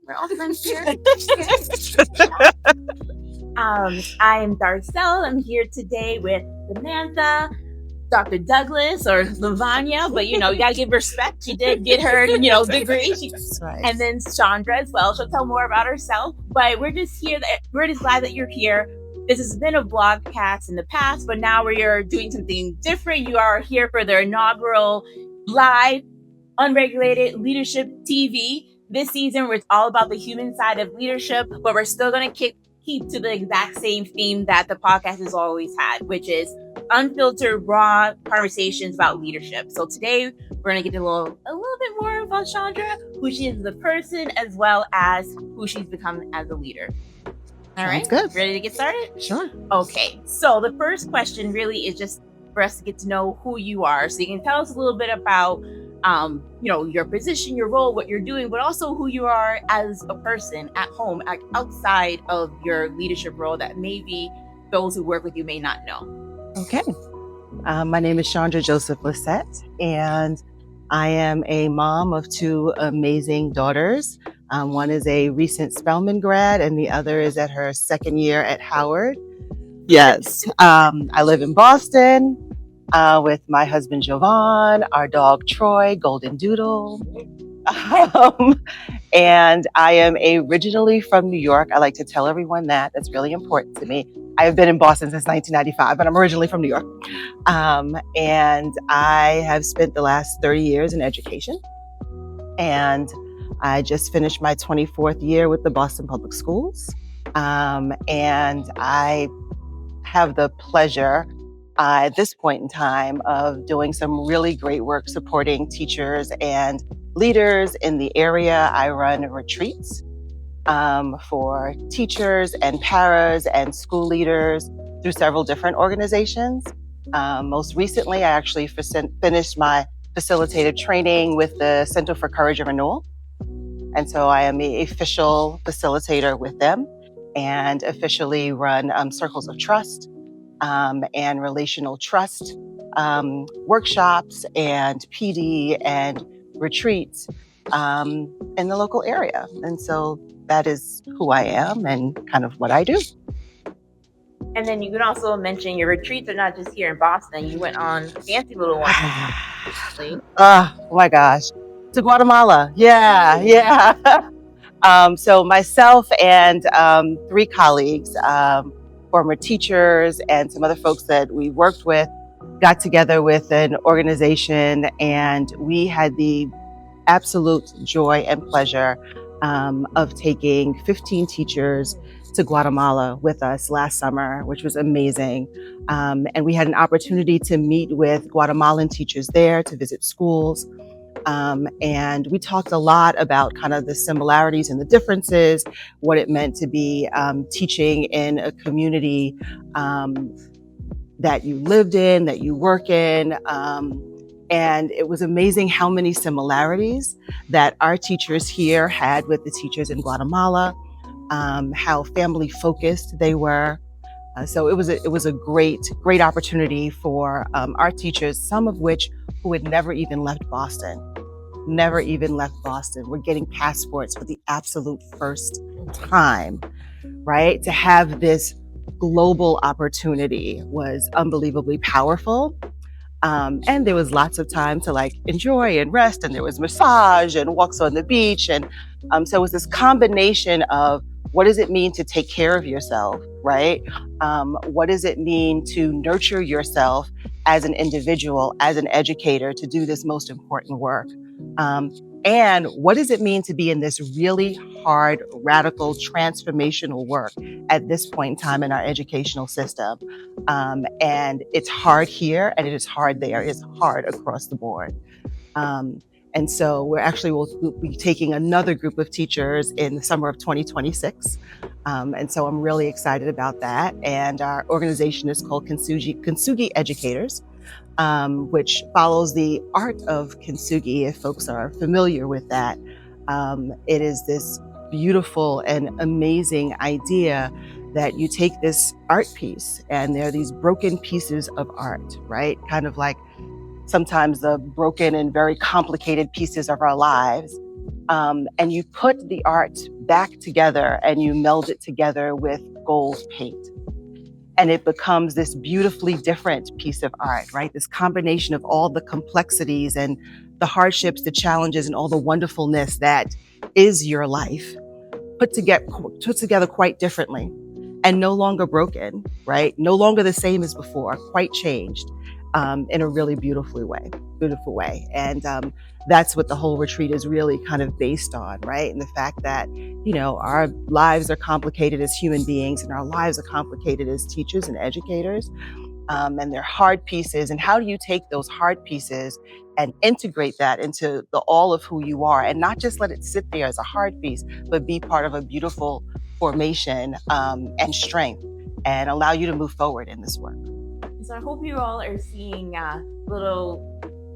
We're all friends here. I am Darcel. I'm here today with Samantha, Dr. Douglas, or Lavanya, but you gotta give respect. She did get her, degree. That's right. And then Chandra as well. She'll tell more about herself. But we're just here. We're just glad that you're here. This has been a vlogcast in the past, but now we are doing something different. You are here for their inaugural live, unregulated leadership TV. This season, it's all about the human side of leadership, but we're still going to keep to the exact same theme that the podcast has always had, which is unfiltered, raw conversations about leadership. So today we're going to get a little bit more about Chandra, who she is as a person, as well as who she's become as a leader. All right, good. Ready to get started? Sure. Okay, so the first question really is just for us to get to know who you are. So you can tell us a little bit about your position, your role, what you're doing, but also who you are as a person at home, outside of your leadership role that maybe those who work with you may not know. Okay. My name is Chandra Joseph-Lacet, and I am a mom of two amazing daughters. One is a recent Spelman grad, and the other is at her second year at Howard. Yes. I live in Boston with my husband, Jovan, our dog, Troy, Golden Doodle. And I am originally from New York. I like to tell everyone that. That's really important to me. I have been in Boston since 1995, but I'm originally from New York. And I have spent the last 30 years in education. And I just finished my 24th year with the Boston Public Schools. And I have the pleasure at this point in time of doing some really great work supporting teachers and leaders in the area. I run retreats for teachers and paras and school leaders through several different organizations. Most recently, I actually finished my facilitative training with the Center for Courage and Renewal. And so I am the official facilitator with them and officially run Circles of Trust and relational trust workshops and PD and retreats in the local area. And so that is who I am and kind of what I do. And then you can also mention your retreats are not just here in Boston. You went on a fancy little one. Oh my gosh. To Guatemala. Yeah. So myself and three colleagues, former teachers and some other folks that we worked with, got together with an organization, and we had the absolute joy and pleasure of taking 15 teachers to Guatemala with us last summer, which was amazing. And we had an opportunity to meet with Guatemalan teachers there, to visit schools. And we talked a lot about kind of the similarities and the differences, what it meant to be teaching in a community that you lived in, that you work in. And it was amazing how many similarities that our teachers here had with the teachers in Guatemala, how family focused they were. So it was a great opportunity for our teachers, some of which who had never even left Boston. We're getting passports for the absolute first time, right? To have this global opportunity was unbelievably powerful. And there was lots of time to enjoy and rest, and there was massage and walks on the beach. And so it was this combination of what does it mean to take care of yourself, right? What does it mean to nurture yourself as an individual, as an educator, to do this most important work? And what does it mean to be in this really hard, radical, transformational work at this point in time in our educational system? And it's hard here and it is hard there. It's hard across the board. And so we'll be taking another group of teachers in the summer of 2026. And so I'm really excited about that. And our organization is called Kintsugi Educators, which follows the art of kintsugi, if folks are familiar with that. It is this beautiful and amazing idea that you take this art piece and there are these broken pieces of art, right? Kind of like sometimes the broken and very complicated pieces of our lives. And you put the art back together and you meld it together with gold paint. And it becomes this beautifully different piece of art, right? This combination of all the complexities and the hardships, the challenges, and all the wonderfulness that is your life put together quite differently and no longer broken, right? No longer the same as before, quite changed in a really beautiful way. And that's what the whole retreat is really kind of based on, right? And the fact that, our lives are complicated as human beings and our lives are complicated as teachers and educators. And they're hard pieces. And how do you take those hard pieces and integrate that into the all of who you are and not just let it sit there as a hard piece, but be part of a beautiful formation and strength and allow you to move forward in this work. So I hope you all are seeing a little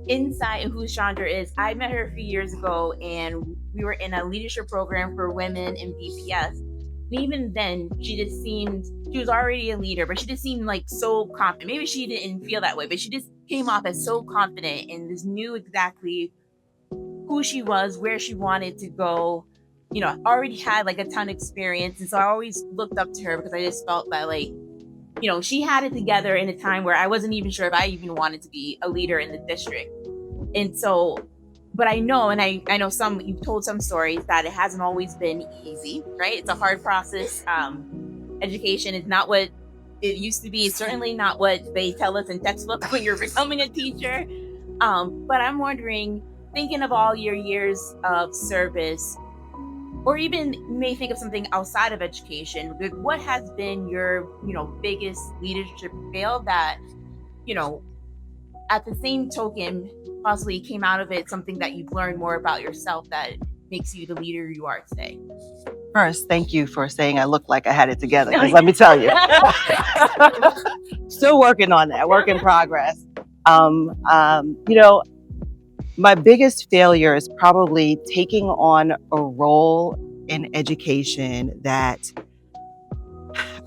insight in who Chandra is. I met her a few years ago and we were in a leadership program for women in BPS. And even then, she was already a leader, but she just seemed like so confident. Maybe she didn't feel that way, but she just came off as so confident and just knew exactly who she was, where she wanted to go. Already had like a ton of experience. And so I always looked up to her because I just felt that she had it together in a time where I wasn't even sure if I even wanted to be a leader in the district. And so, but I know, and I know you've told some stories that it hasn't always been easy, right? It's a hard process. Education is not what it used to be. It's certainly not what they tell us in textbooks when you're becoming a teacher. But I'm wondering, thinking of all your years of service, or even you may think of something outside of education, what has been your, biggest leadership fail that, at the same token, possibly came out of it something that you've learned more about yourself that makes you the leader you are today? First, thank you for saying I look like I had it together, because let me tell you, still working on that, work in progress. My biggest failure is probably taking on a role in education that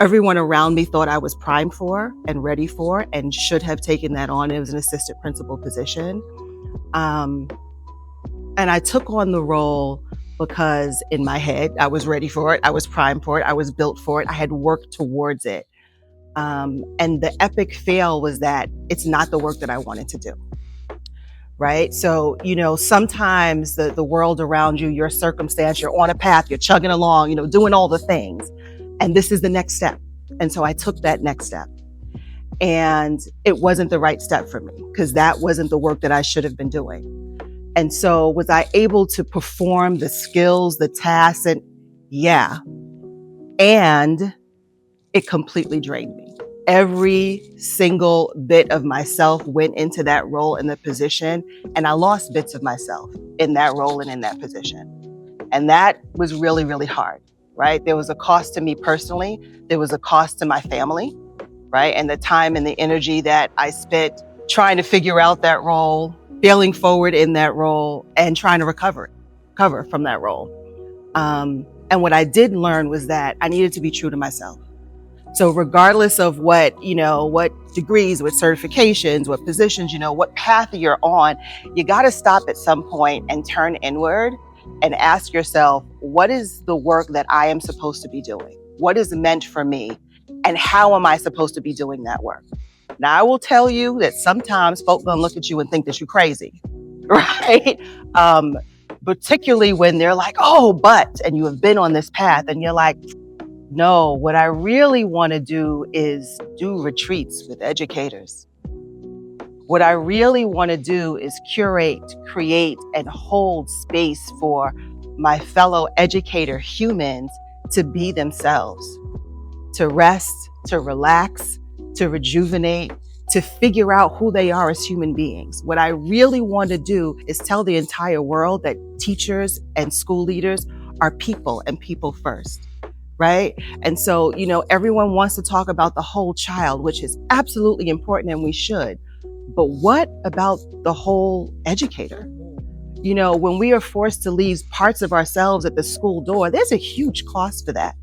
everyone around me thought I was primed for and ready for and should have taken that on. It was an assistant principal position. And I took on the role because in my head, I was ready for it. I was primed for it. I was built for it. I had worked towards it. And the epic fail was that it's not the work that I wanted to do. Right? So, sometimes the world around you, your circumstance, you're on a path, you're chugging along, doing all the things. And this is the next step. And so I took that next step. And it wasn't the right step for me because that wasn't the work that I should have been doing. And so was I able to perform the skills, the tasks? And yeah. And it completely drained me. Every single bit of myself went into that role in the position, and I lost bits of myself in that role and in that position. And that was really, really hard, right? There was a cost to me personally. There was a cost to my family, right? And the time and the energy that I spent trying to figure out that role, failing forward in that role, and trying to recover from that role. And what I did learn was that I needed to be true to myself. So regardless of what degrees, what certifications, what positions, what path you're on, you got to stop at some point and turn inward and ask yourself, what is the work that I am supposed to be doing? What is meant for me? And how am I supposed to be doing that work? Now, I will tell you that sometimes folks gonna look at you and think that you're crazy, right? Particularly when they're like, and you have been on this path and you're like, no, what I really want to do is do retreats with educators. What I really want to do is curate, create, and hold space for my fellow educator humans to be themselves, to rest, to relax, to rejuvenate, to figure out who they are as human beings. What I really want to do is tell the entire world that teachers and school leaders are people and people first. Right? And so, everyone wants to talk about the whole child, which is absolutely important and we should. But what about the whole educator? When we are forced to leave parts of ourselves at the school door, there's a huge cost for that.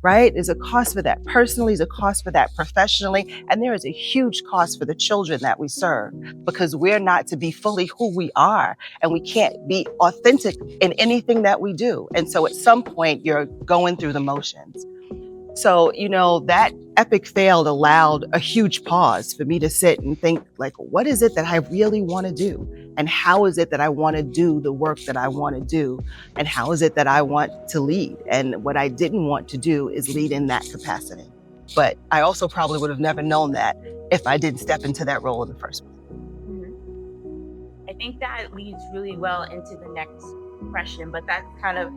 right? There's a cost for that personally, there's a cost for that professionally, and there is a huge cost for the children that we serve because we're not to be fully who we are and we can't be authentic in anything that we do. And so at some point, you're going through the motions. So, that epic fail allowed a huge pause for me to sit and think, like, what is it that I really want to do? And how is it that I want to do the work that I want to do? And how is it that I want to lead? And what I didn't want to do is lead in that capacity. But I also probably would have never known that if I didn't step into that role in the first place. I think that leads really well into the next question, but that's kind of,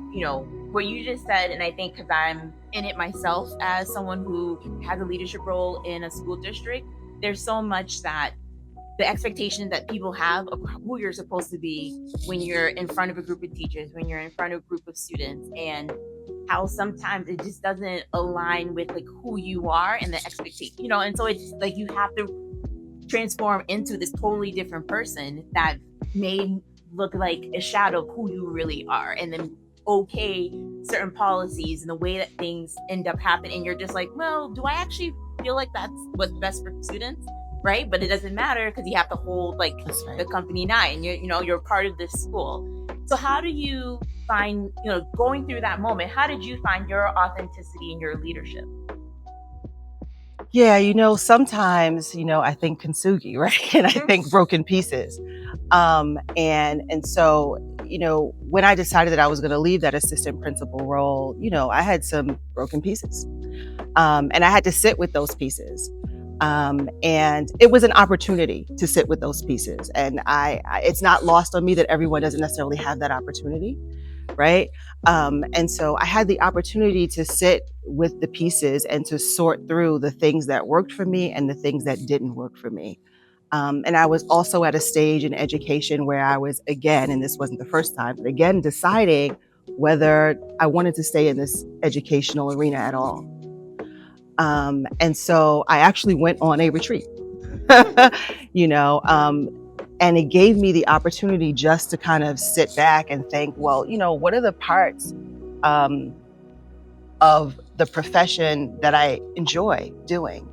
what you just said. And I think because I'm in it myself as someone who has a leadership role in a school district, there's so much that the expectation that people have of who you're supposed to be when you're in front of a group of teachers, when you're in front of a group of students, and how sometimes it just doesn't align with like who you are and the expectation, and so it's like you have to transform into this totally different person that may look like a shadow of who you really are, and then okay certain policies and the way that things end up happening, and you're just like, well, do I actually feel like that's what's best for students, right? But it doesn't matter because you have to hold like the company nine, you're part of this school. So how do you find, going through that moment, how did you find your authenticity in your leadership? Yeah, sometimes, I think kintsugi, right? And I think broken pieces. And so, when I decided that I was going to leave that assistant principal role, I had some broken pieces. And I had to sit with those pieces. And it was an opportunity to sit with those pieces. And it's not lost on me that everyone doesn't necessarily have that opportunity, right? And so I had the opportunity to sit with the pieces and to sort through the things that worked for me and the things that didn't work for me. And I was also at a stage in education where I was, again, and this wasn't the first time, but again, deciding whether I wanted to stay in this educational arena at all. And so I actually went on a retreat, and it gave me the opportunity just to kind of sit back and think, well, what are the parts of the profession that I enjoy doing?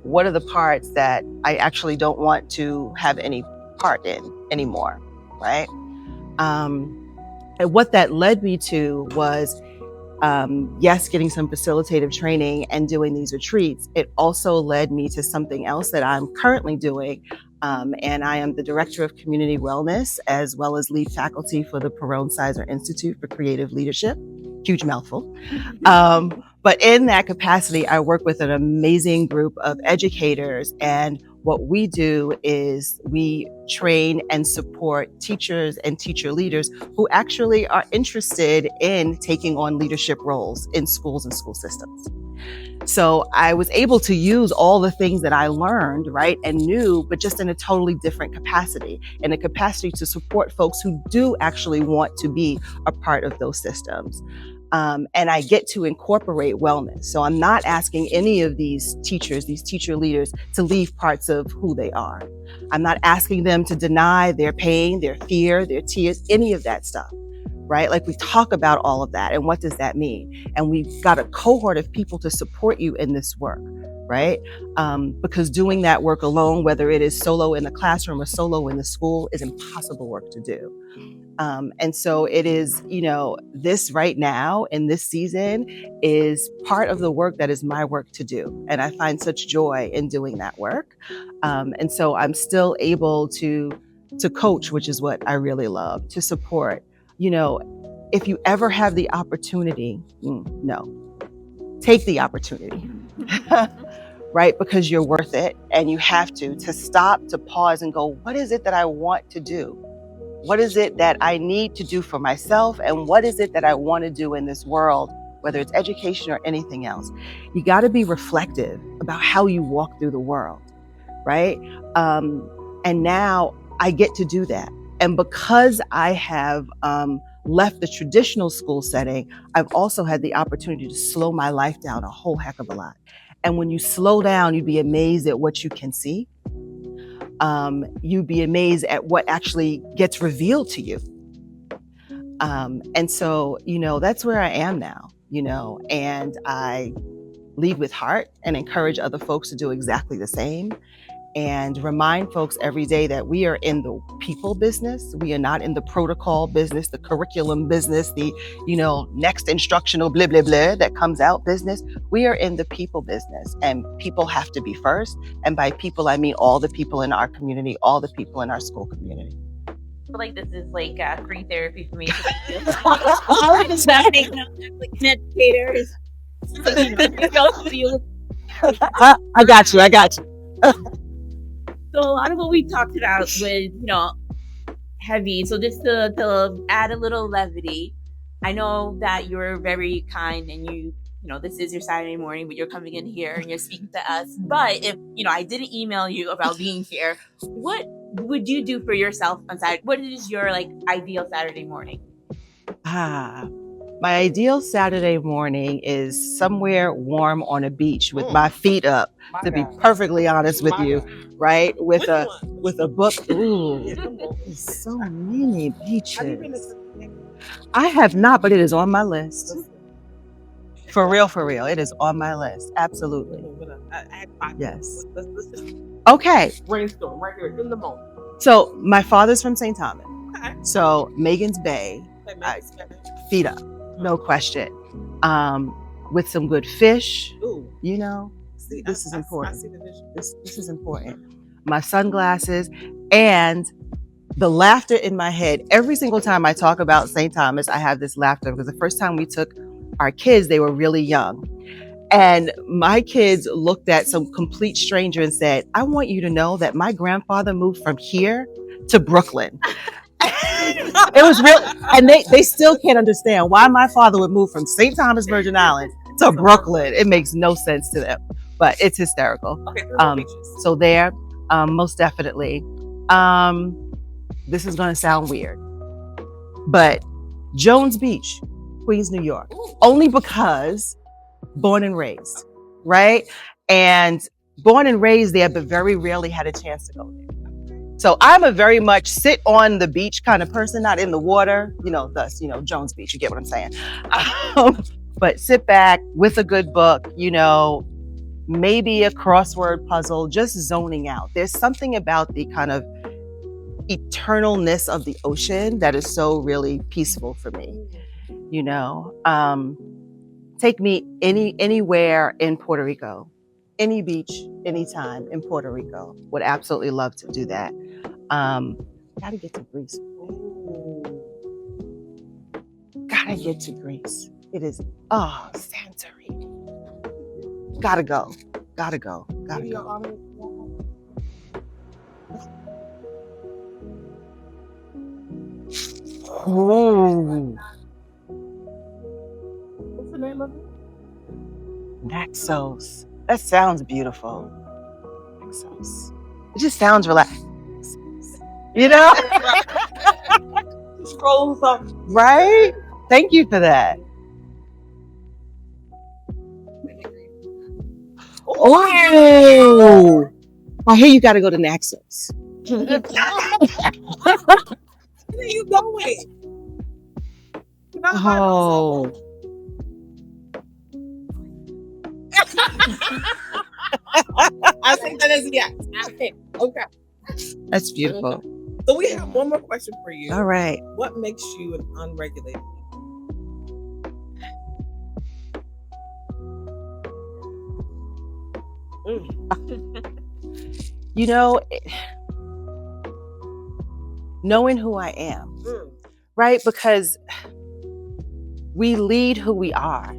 What are the parts that I actually don't want to have any part in anymore, right? And what that led me to was, yes, getting some facilitative training and doing these retreats. It also led me to something else that I'm currently doing. And I am the Director of Community Wellness, as well as lead faculty for the Perone Sizer Institute for Creative Leadership. Huge mouthful. But in that capacity, I work with an amazing group of educators, and what we do is we train and support teachers and teacher leaders who actually are interested in taking on leadership roles in schools and school systems. So I was able to use all the things that I learned, right, and knew, but just in a totally different capacity, in a capacity to support folks who do actually want to be a part of those systems. And I get to incorporate wellness. So I'm not asking any of these teachers, these teacher leaders, to leave parts of who they are. I'm not asking them to deny their pain, their fear, their tears, any of that stuff, right? Like, we talk about all of that and what does that mean? And we've got a cohort of people to support you in this work, right? Because doing that work alone, whether it is solo in the classroom or solo in the school, is impossible work to do. And so it is, this right now in this season is part of the work that is my work to do. And I find such joy in doing that work. And so I'm still able to coach, which is what I really love, to support. If you ever have the opportunity, take the opportunity, right? Because you're worth it, and you have to stop, to pause and go, what is it that I want to do? What is it that I need to do for myself? And what is it that I want to do in this world, whether it's education or anything else? You got to be reflective about how you walk through the world, right? And now I get to do that. And because I have left the traditional school setting, I've also had the opportunity to slow my life down a whole heck of a lot. And when you slow down, you'd be amazed at what you can see. You'd be amazed at what actually gets revealed to you. And so, that's where I am now. and I lead with heart and encourage other folks to do exactly the same, and remind folks every day that we are in the people business. We are not in the protocol business, the curriculum business, the, next instructional blah, blah, blah that comes out business. We are in the people business, and people have to be first. And by people, I mean all the people in our community, all the people in our school community. I feel like this is like free therapy for me. All of this happening, like an educator is. I got you. So a lot of what we talked about was, heavy. So just to add a little levity, I know that you're very kind and this is your Saturday morning, but you're coming in here and you're speaking to us. But if, I didn't email you about being here, what would you do for yourself on Saturday? What is your ideal Saturday morning? My ideal Saturday morning is somewhere warm on a beach with my feet up, to be perfectly honest with you, right? With a book. Ooh, there's so many beaches. I have not, but it is on my list. For real. It is on my list. Absolutely. Yes. Okay. Brainstorm right here in the moment. So my father's from St. Thomas. Okay. So Megan's Bay, feet up. No question. With some good fish, this is important. I see the vision. This is important. My sunglasses and the laughter in my head. Every single time I talk about St. Thomas, I have this laughter because the first time we took our kids, they were really young. And my kids looked at some complete stranger and said, I want you to know that my grandfather moved from here to Brooklyn. It was real, and they still can't understand why my father would move from St. Thomas, Virgin Islands to Brooklyn. It makes no sense to them, but it's hysterical. Okay, so there, most definitely. This is going to sound weird, but Jones Beach, Queens, New York, only because born and raised, right? And born and raised there, but very rarely had a chance to go there. So I'm a very much sit on the beach kind of person, not in the water, thus, Jones Beach, you get what I'm saying? But sit back with a good book, maybe a crossword puzzle, just zoning out. There's something about the kind of eternalness of the ocean that is so really peaceful for me, Take me anywhere in Puerto Rico. Any beach, anytime in Puerto Rico. Would absolutely love to do that. Gotta get to Greece. Gotta get to Greece. It is, Santorini. Gotta go. Oh. What's the name of it? Naxos. That sounds beautiful. Naxos. It just sounds relaxed. Scrolls up. Right? Thank you for that. Oh! I hear you got to go to Naxos. Where are you going? Oh. I think that is yes. Okay. That's beautiful. So we have one more question for you. All right. What makes you an unregulated? Knowing who I am, right? Because we lead who we are.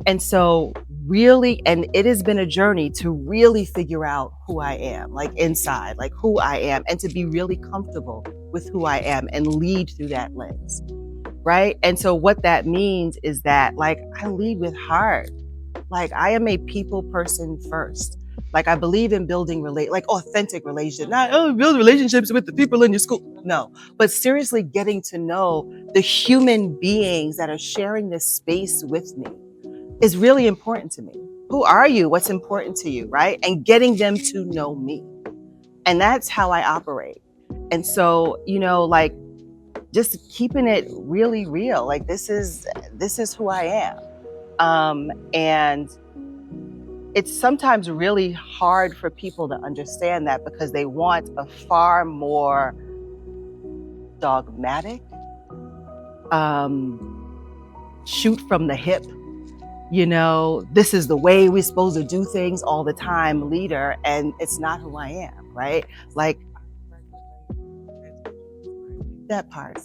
And so really, and it has been a journey to really figure out who I am, inside, who I am, and to be really comfortable with who I am and lead through that lens, right? And so what that means is that, I lead with heart. I am a people person first. I believe in building authentic relationships, not build relationships with the people in your school. No, but seriously getting to know the human beings that are sharing this space with me is really important to me. Who are you? What's important to you, right? And getting them to know me. And that's how I operate. And so, just keeping it really real. Like this is who I am. And it's sometimes really hard for people to understand that because they want a far more dogmatic, shoot from the hip, this is the way we're supposed to do things all the time leader, and it's not who I am, right? Like that part.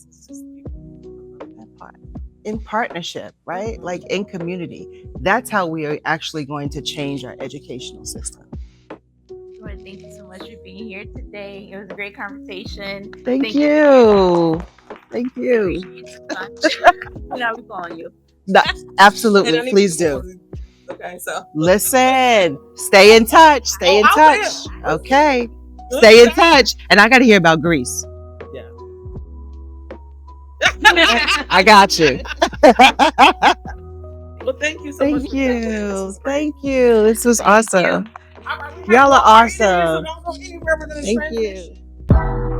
In partnership, right? Like in community. That's how we are actually going to change our educational system. Well, thank you so much for being here today. It was a great conversation. Thank you. Thank you. Appreciate you so much. I'll be calling you. No, absolutely. Please do. Okay, so listen, stay in touch. Stay in touch. Okay. Stay in touch. And I got to hear about Greece. Yeah. I got you. Well, thank you so much. Thank you. Thank you. This was awesome. Y'all are awesome. Thank you.